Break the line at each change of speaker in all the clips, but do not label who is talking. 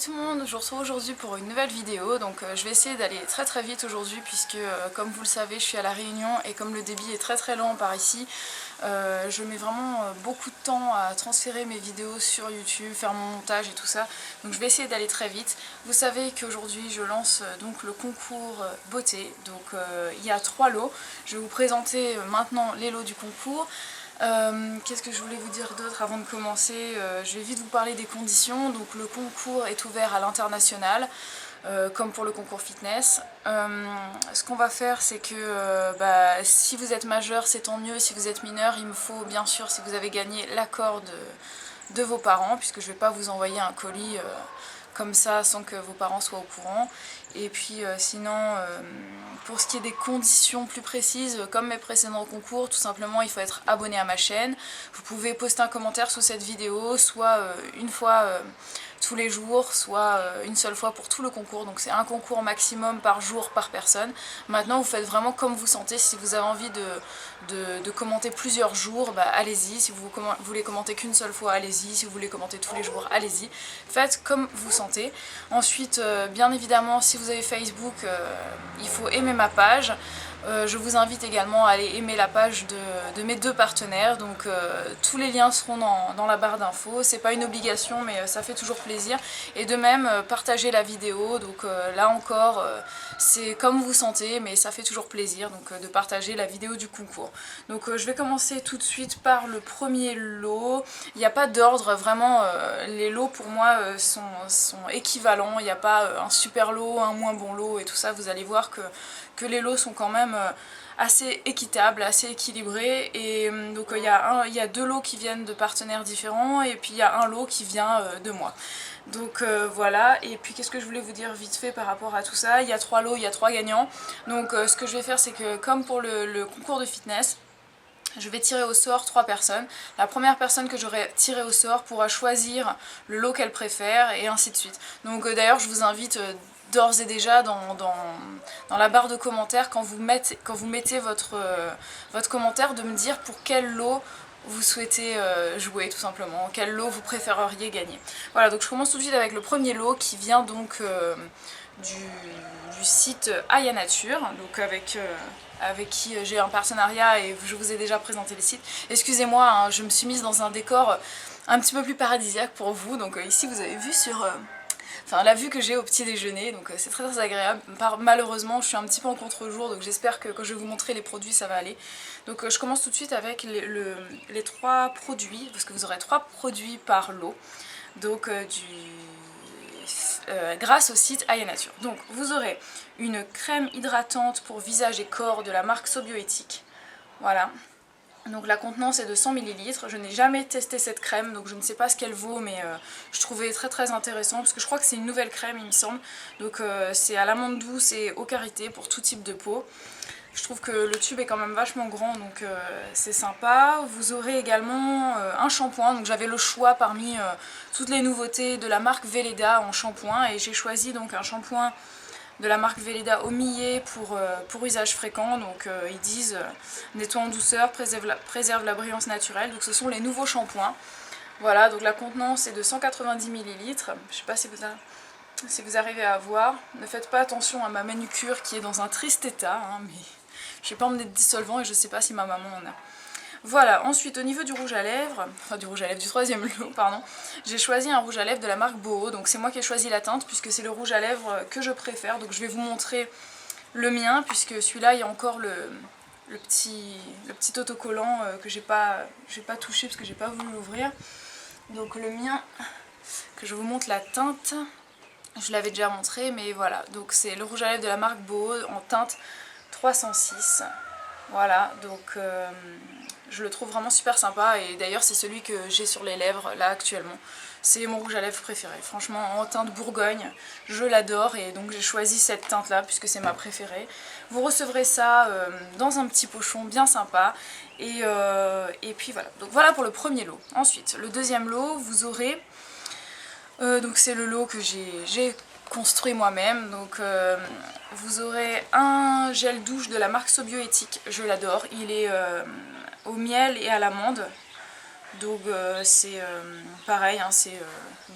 tout le monde, je vous retrouve aujourd'hui pour une nouvelle vidéo. Donc je vais essayer d'aller très vite aujourd'hui puisque comme vous le savez je suis à La Réunion et comme le débit est très lent par ici, je mets vraiment beaucoup de temps à transférer mes vidéos sur YouTube, faire mon montage et tout ça. Donc je vais essayer d'aller très vite. Vous savez qu'aujourd'hui je lance donc le concours beauté. Donc il y a 3 lots. Je vais vous présenter maintenant les lots du concours. Qu'est-ce que je voulais vous dire d'autre avant de commencer? Je vais vite vous parler des conditions. Donc le concours est ouvert à l'international, comme pour le concours fitness. Ce qu'on va faire, c'est que si vous êtes majeur, c'est tant mieux. Si vous êtes mineur, il me faut bien sûr, si vous avez gagné, l'accord de vos parents, puisque je ne vais pas vous envoyer un colis comme ça sans que vos parents soient au courant. Et puis sinon, pour ce qui est des conditions plus précises, comme mes précédents concours, tout simplement il faut être abonné à ma chaîne. Vous pouvez poster un commentaire sous cette vidéo, soit une fois tous les jours, soit une seule fois pour tout le concours. Donc c'est un concours maximum par jour par personne. Maintenant vous faites vraiment comme vous sentez. Si vous avez envie de commenter plusieurs jours, allez-y. Si vous voulez commenter qu'une seule fois, allez-y. Si vous voulez commenter tous les jours, allez-y. Faites comme vous sentez. Ensuite, bien évidemment, si vous avez Facebook, il faut aimer ma page. Je vous invite également à aller aimer la page de mes 2 partenaires, donc tous les liens seront dans la barre d'infos. C'est pas une obligation mais ça fait toujours plaisir. Et de même, partagez la vidéo, donc là encore c'est comme vous sentez mais ça fait toujours plaisir donc de partager la vidéo du concours. Donc je vais commencer tout de suite par le premier lot. Il n'y a pas d'ordre, vraiment les lots pour moi sont équivalents. Il n'y a pas un super lot, un moins bon lot et tout ça. Vous allez voir que les lots sont quand même assez équitables, assez équilibrés. Et donc il y a 2 lots qui viennent de partenaires différents et puis il y a un lot qui vient de moi. Donc voilà, et puis qu'est-ce que je voulais vous dire vite fait par rapport à tout ça? Il y a 3 lots, il y a 3 gagnants. Donc ce que je vais faire, c'est que comme pour le concours de fitness, je vais tirer au sort 3 personnes. La première personne que j'aurai tirée au sort pourra choisir le lot qu'elle préfère et ainsi de suite. Donc d'ailleurs je vous invite d'ores et déjà dans la barre de commentaires quand vous mettez votre commentaire de me dire pour quel lot vous souhaitez jouer tout simplement, quel lot vous préféreriez gagner. Voilà, donc je commence tout de suite avec le premier lot qui vient donc du site Aya Nature, donc avec qui j'ai un partenariat et je vous ai déjà présenté le site. Excusez-moi, hein, je me suis mise dans un décor un petit peu plus paradisiaque pour vous, donc ici vous avez vu sur... la vue que j'ai au petit déjeuner, donc c'est très agréable. Malheureusement je suis un petit peu en contre-jour, donc j'espère que quand je vais vous montrer les produits ça va aller. Donc je commence tout de suite avec les 3 produits, parce que vous aurez 3 produits par lot, donc grâce au site Aya Nature. Donc vous aurez une crème hydratante pour visage et corps de la marque Sobioéthique, voilà. Donc la contenance est de 100 ml, je n'ai jamais testé cette crème donc je ne sais pas ce qu'elle vaut mais je trouvais très intéressant parce que je crois que c'est une nouvelle crème il me semble. Donc c'est à l'amande douce et au karité pour tout type de peau. Je trouve que le tube est quand même vachement grand donc c'est sympa. Vous aurez également un shampoing, donc j'avais le choix parmi toutes les nouveautés de la marque Velleda en shampoing et j'ai choisi donc un shampoing de la marque Velleda au millet pour usage fréquent. Donc ils disent nettoie en douceur, préserve la brillance naturelle. Donc ce sont les nouveaux shampoings. Voilà, donc la contenance est de 190 ml. Je sais pas si vous arrivez à voir. Ne faites pas attention à ma manucure qui est dans un triste état, hein, mais je n'ai pas emmené de dissolvant et je sais pas si ma maman en a. Voilà, ensuite au niveau du rouge à lèvres, du 3e lot, pardon, j'ai choisi un rouge à lèvres de la marque Boho, donc c'est moi qui ai choisi la teinte puisque c'est le rouge à lèvres que je préfère, donc je vais vous montrer le mien puisque celui-là il y a encore le petit autocollant que j'ai pas touché parce que j'ai pas voulu l'ouvrir. Donc le mien, que je vous montre la teinte, je l'avais déjà montré mais voilà, donc c'est le rouge à lèvres de la marque Boho en teinte 306. Voilà, donc je le trouve vraiment super sympa et d'ailleurs c'est celui que j'ai sur les lèvres là actuellement. C'est mon rouge à lèvres préféré, franchement en teinte Bourgogne, je l'adore et donc j'ai choisi cette teinte là puisque c'est ma préférée. Vous recevrez ça dans un petit pochon bien sympa et puis voilà. Donc voilà pour le premier lot. Ensuite, le deuxième lot, vous aurez, donc c'est le lot que j'ai construit moi-même, donc vous aurez un gel douche de la marque Sobioéthique, je l'adore, il est au miel et à l'amande, Donc c'est pareil, hein, c'est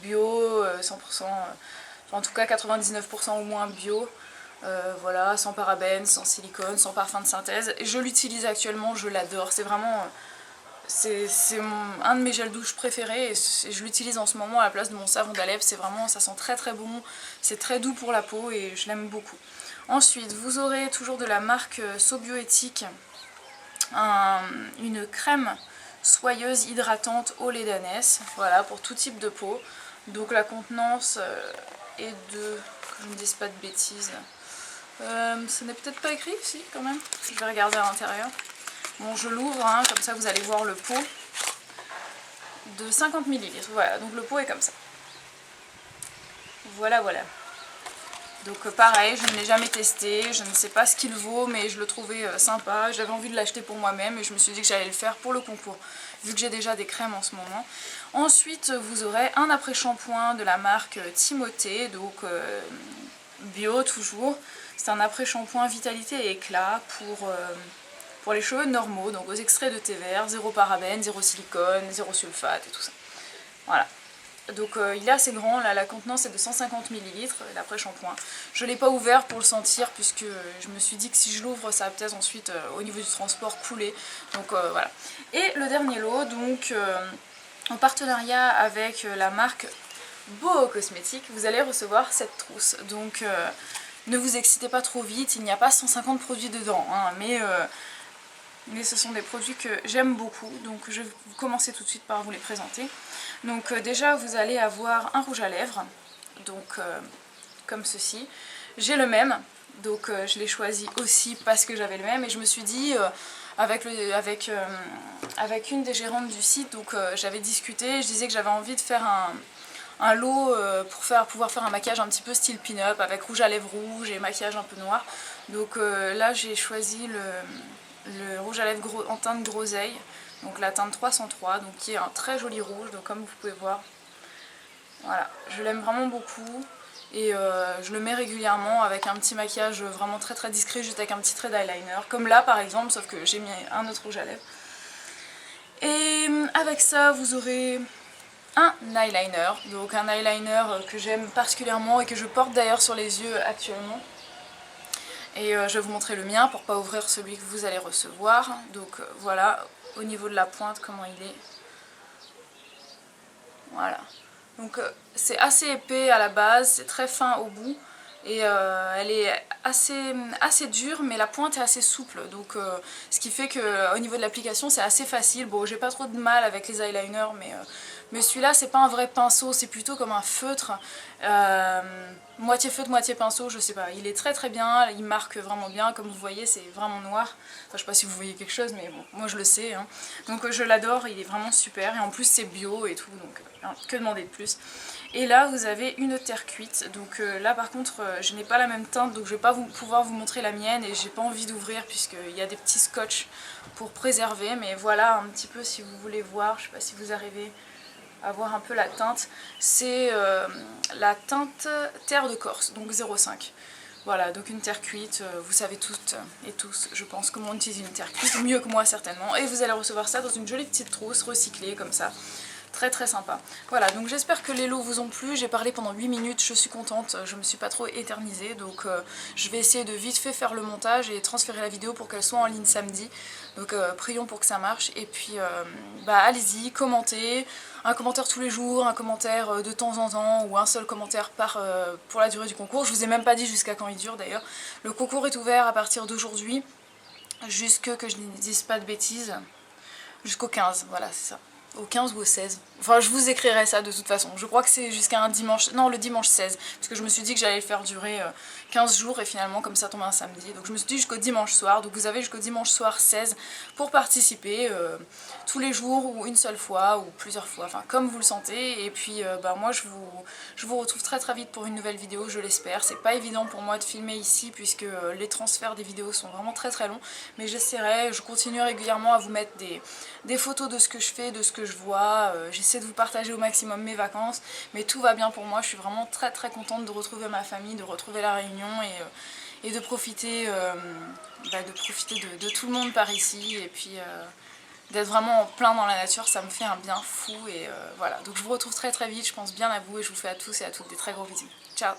bio, 100%, en tout cas 99% au moins bio. Voilà, sans parabènes, sans silicone, sans parfum de synthèse. Je l'utilise actuellement, je l'adore, c'est vraiment... c'est un de mes gels douche préférés et je l'utilise en ce moment à la place de mon savon d'Alep. C'est vraiment, ça sent très très bon, c'est très doux pour la peau et je l'aime beaucoup. Ensuite, vous aurez toujours de la marque Sobioéthique une crème soyeuse hydratante au lait d'ânesse, voilà, pour tout type de peau. Donc la contenance est de, que je ne dise pas de bêtises, ce n'est peut-être pas écrit, si quand même, je vais regarder à l'intérieur. Bon, je l'ouvre, hein, comme ça vous allez voir le pot de 50 ml. Voilà, donc le pot est comme ça. Voilà, voilà. Donc pareil, je ne l'ai jamais testé, je ne sais pas ce qu'il vaut, mais je le trouvais sympa. J'avais envie de l'acheter pour moi-même et je me suis dit que j'allais le faire pour le concours, vu que j'ai déjà des crèmes en ce moment. Ensuite, vous aurez un après-shampoing de la marque Timothée, donc bio toujours. C'est un après-shampoing vitalité et éclat pour les cheveux normaux, donc aux extraits de thé vert, zéro parabène, zéro silicone, zéro sulfate et tout ça. Voilà. Donc il est assez grand, là la contenance est de 150 ml, l'après-shampoing. Je ne l'ai pas ouvert pour le sentir puisque je me suis dit que si je l'ouvre ça va peut-être ensuite au niveau du transport couler. Donc voilà. Et le dernier lot, donc en partenariat avec la marque Boho Cosmétiques, vous allez recevoir cette trousse. Donc ne vous excitez pas trop vite, il n'y a pas 150 produits dedans, hein, mais ce sont des produits que j'aime beaucoup, donc je vais commencer tout de suite par vous les présenter. Donc déjà vous allez avoir un rouge à lèvres, donc comme ceci. J'ai le même, donc je l'ai choisi aussi parce que j'avais le même et je me suis dit avec une des gérantes du site, donc j'avais discuté, je disais que j'avais envie de faire un lot pour pouvoir faire un maquillage un petit peu style pin-up avec rouge à lèvres rouge et maquillage un peu noir. Donc là j'ai choisi le rouge à lèvres en teinte groseille, donc la teinte 303, donc qui est un très joli rouge, donc comme vous pouvez voir. Voilà, je l'aime vraiment beaucoup et je le mets régulièrement avec un petit maquillage vraiment très très discret, juste avec un petit trait d'eyeliner, comme là par exemple, sauf que j'ai mis un autre rouge à lèvres. Et avec ça vous aurez un eyeliner, donc un eyeliner que j'aime particulièrement et que je porte d'ailleurs sur les yeux actuellement. Et je vais vous montrer le mien pour pas ouvrir celui que vous allez recevoir. Donc voilà, au niveau de la pointe comment il est. Voilà. Donc c'est assez épais à la base, c'est très fin au bout. Et elle est assez dure, mais la pointe est assez souple. Donc ce qui fait qu'au niveau de l'application c'est assez facile. Bon, j'ai pas trop de mal avec les eyeliners, mais celui-là c'est pas un vrai pinceau, c'est plutôt comme un feutre. Moitié feutre, moitié pinceau, je sais pas. Il est très très bien, il marque vraiment bien. Comme vous voyez, c'est vraiment noir. Enfin, je sais pas si vous voyez quelque chose, mais bon, moi je le sais. Hein. Donc je l'adore, il est vraiment super. Et en plus c'est bio et tout, donc que demander de plus. Et là vous avez une terre cuite, donc là par contre je n'ai pas la même teinte, donc je vais pas pouvoir vous montrer la mienne et j'ai pas envie d'ouvrir puisqu'il y a des petits scotch pour préserver, mais voilà un petit peu si vous voulez voir, je sais pas si vous arrivez à voir un peu la teinte, c'est la teinte terre de Corse, donc 0,5. Voilà, donc une terre cuite, vous savez toutes et tous, je pense, comment utiliser une terre cuite, mieux que moi certainement, et vous allez recevoir ça dans une jolie petite trousse recyclée comme ça. Très très sympa. Voilà, donc j'espère que les lots vous ont plu. J'ai parlé pendant 8 minutes, je suis contente, je me suis pas trop éternisée. Donc je vais essayer de vite fait faire le montage et transférer la vidéo pour qu'elle soit en ligne samedi. Donc prions pour que ça marche. Et puis allez-y, commentez. Un commentaire tous les jours, un commentaire de temps en temps ou un seul commentaire pour la durée du concours. Je vous ai même pas dit jusqu'à quand il dure d'ailleurs. Le concours est ouvert à partir d'aujourd'hui, jusque que je ne dise pas de bêtises, jusqu'au 15, voilà c'est ça. Au 15 ou au 16. Enfin, je vous écrirai ça de toute façon. Je crois que c'est jusqu'à un dimanche. Non, le dimanche 16. Parce que je me suis dit que j'allais le faire durer 15 jours et finalement, comme ça tombe un samedi. Donc je me suis dit jusqu'au dimanche soir. Donc vous avez jusqu'au dimanche soir 16 pour participer tous les jours ou une seule fois ou plusieurs fois. Enfin, comme vous le sentez. Et puis, moi, je vous retrouve très très vite pour une nouvelle vidéo, je l'espère. C'est pas évident pour moi de filmer ici puisque les transferts des vidéos sont vraiment très très longs. Mais j'essaierai, je continue régulièrement à vous mettre des photos de ce que je fais, de ce que je vois, j'essaie de vous partager au maximum mes vacances, mais tout va bien pour moi, je suis vraiment très très contente de retrouver ma famille, de retrouver la Réunion et de profiter, de tout le monde par ici, et puis d'être vraiment en plein dans la nature, ça me fait un bien fou et voilà. Donc je vous retrouve très très vite, je pense bien à vous et je vous fais à tous et à toutes des très gros bisous. Ciao!